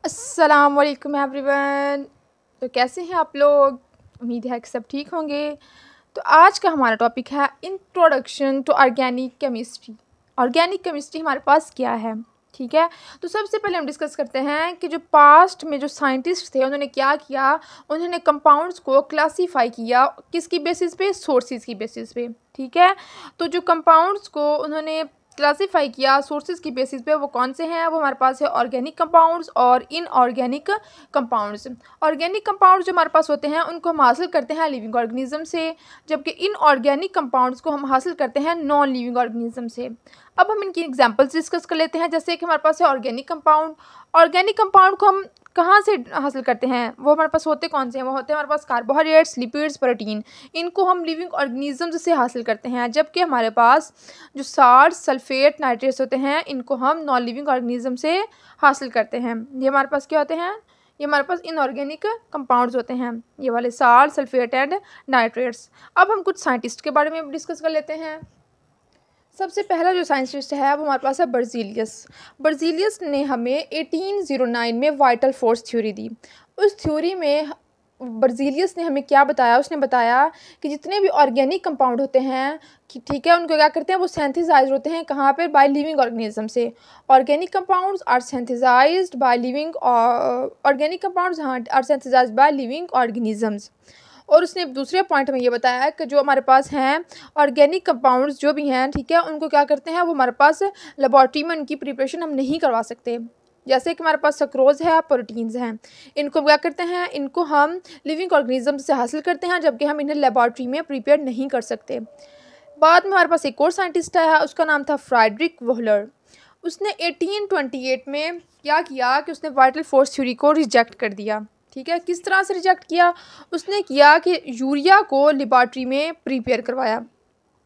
अस्सलाम वालेकुम एवरीवन। तो कैसे हैं आप लोग? उम्मीद है कि सब ठीक होंगे। तो आज का हमारा टॉपिक है introduction to organic chemistry. Organic chemistry हमारे पास क्या है, ठीक है। तो सबसे पहले हम डिस्कस करते हैं कि जो पास्ट में जो साइंटिस्ट थे उन्होंने क्या किया। उन्होंने कंपाउंड्स को क्लासीफाई किया, किसकी बेसिस पे? सोर्सेज की बेसिस पे, ठीक है। तो जो कंपाउंड्स को उन्होंने क्लासीफाई किया सोर्सेज की बेसिस पे, वो कौन से हैं? वो हमारे पास है ऑर्गेनिक कंपाउंड्स और इनऑर्गेनिक कंपाउंड्स। ऑर्गेनिक कंपाउंड्स जो हमारे पास होते हैं उनको हम हासिल करते हैं लिविंग ऑर्गेनिज्म से, जबकि इनऑर्गेनिक कंपाउंड्स को हम हासिल करते हैं नॉन लिविंग ऑर्गेनिज्म से। अब हम इनकी एग्जांपल्स डिस्कस कर लेते हैं। जैसे कि हमारे पास है ऑर्गेनिक कंपाउंड। ऑर्गेनिक कंपाउंड को हम कहाँ से हासिल करते हैं? वो हमारे पास होते कौन से हैं? वो होते हैं हमारे पास कार्बोहाइड्रेट्स, लिपिड्स, प्रोटीन। इनको हम लिविंग ऑर्गेनिज्म से हासिल करते हैं, जबकि हमारे पास जो साल्ट, सल्फेट, नाइट्रेट्स होते हैं इनको हम नॉन लिविंग ऑर्गेनिज्म से हासिल करते हैं। ये हमारे पास क्या होते हैं? ये हमारे पास इनऑर्गेनिक कंपाउंड्स होते हैं, ये वाले साल्ट, सल्फेट एंड नाइट्रेट्स। अब हम कुछ साइंटिस्ट के बारे में डिस्कस कर लेते हैं। सबसे पहला जो साइंटिस्ट है वो हमारे पास है बर्जीलियस। बर्जीलियस ने हमें 1809 में वाइटल फोर्स थ्योरी दी। उस थ्योरी में बर्जीलियस ने हमें क्या बताया? उसने बताया कि जितने भी ऑर्गेनिक कंपाउंड होते हैं कि ठीक है, उनको क्या करते हैं? वो सिंथेसाइज होते हैं कहाँ पे? बाय लिविंग ऑर्गेनिज्म से। Organic compounds are synthesized by living organic compounds are synthesized by living organisms. और उसने दूसरे पॉइंट में ये बताया कि जो हमारे पास हैं ऑर्गेनिक कंपाउंड्स जो भी हैं, ठीक है, उनको क्या करते हैं? वो हमारे पास लेबॉर्ट्री में उनकी प्रिपरेशन हम नहीं करवा सकते। जैसे कि हमारे पास सक्रोज है, प्रोटीन्स हैं, इनको क्या करते हैं? इनको हम लिविंग ऑर्गेनिज्म से हासिल करते हैं, जबकि हम इन्हें लेबॉर्ट्री में प्रिपेयर नहीं कर सकते। बाद में हमारे पास एक और साइंटिस्ट आया, उसका नाम था फ्रेडरिक वोहलर। उसने 1828 में क्या किया कि उसने वाइटल फोर्स थ्योरी को रिजेक्ट कर दिया। ठीक है, किस तरह से रिजेक्ट किया? उसने किया कि यूरिया को लेबॉर्ट्री में प्रिपेयर करवाया।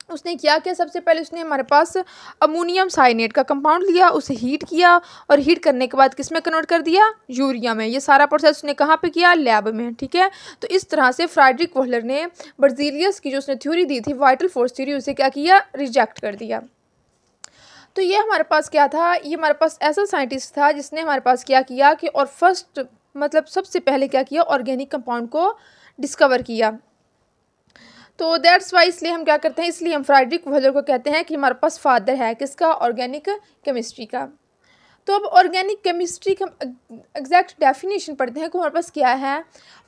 उसने क्या किया? सबसे पहले उसने हमारे पास अमोनियम साइनेट का कंपाउंड लिया, उसे हीट किया और हीट करने के बाद किस में कन्वर्ट कर दिया? यूरिया में। ये सारा प्रोसेस उसने कहाँ पे किया? लैब में, ठीक है। तो इस तरह से फ्रेडरिक वोहलर ने बर्जीलियस की जो उसने थ्योरी दी थी वाइटल फोर्स थ्योरी, उसे क्या किया? रिजेक्ट कर दिया। तो ये हमारे पास क्या था? ये हमारे पास ऐसा साइंटिस्ट था जिसने हमारे पास क्या किया कि और फर्स्ट मतलब सबसे पहले क्या किया? ऑर्गेनिक कंपाउंड को डिस्कवर किया। तो दैट्स वाई इसलिए हम क्या करते हैं? इसलिए हम फ्रेडरिक वोहलर को कहते हैं कि हमारे पास फादर है किसका? ऑर्गेनिक केमिस्ट्री का। तो अब ऑर्गेनिक केमिस्ट्री का एग्जैक्ट डेफिनेशन पढ़ते हैं कि हमारे पास क्या है।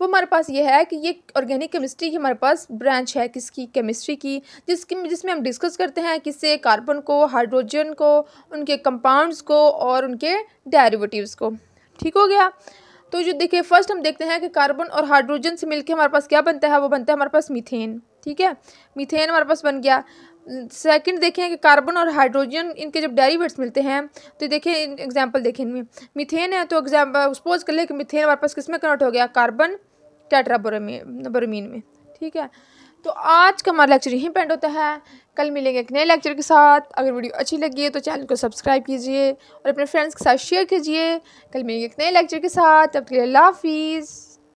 वो हमारे पास ये है कि ये ऑर्गेनिक केमिस्ट्री की हमारे पास ब्रांच है किसकी? केमिस्ट्री की, जिसमें हम डिस्कस करते हैं किससे? कार्बन को, हाइड्रोजन को, उनके कंपाउंड्स को और उनके डेरिवेटिव्स को। ठीक हो गया। तो जो देखिए फर्स्ट हम देखते हैं कि कार्बन और हाइड्रोजन से मिलकर हमारे पास क्या बनता है? वो बनता है हमारे पास मीथेन। ठीक है, मीथेन हमारे पास बन गया। सेकंड देखें कि कार्बन और हाइड्रोजन इनके जब डेरिवेट्स मिलते हैं तो देखिए एग्जांपल देखें इनमें। मीथेन है तो एग्जाम्पल सपोज कर ले कि मीथेन हमारे पास किस में कन्वर्ट हो गया? कार्बन टेट्राब्रोमीन में। ठीक है, तो आज का हमारा लेक्चर यहीं पे एंड होता है। कल मिलेंगे एक नए लेक्चर के साथ। अगर वीडियो अच्छी लगी है तो चैनल को सब्सक्राइब कीजिए और अपने फ्रेंड्स के साथ शेयर कीजिए। कल मिलेंगे एक नए लेक्चर के साथ। तब तक के लिए अल्लाह हाफिज़।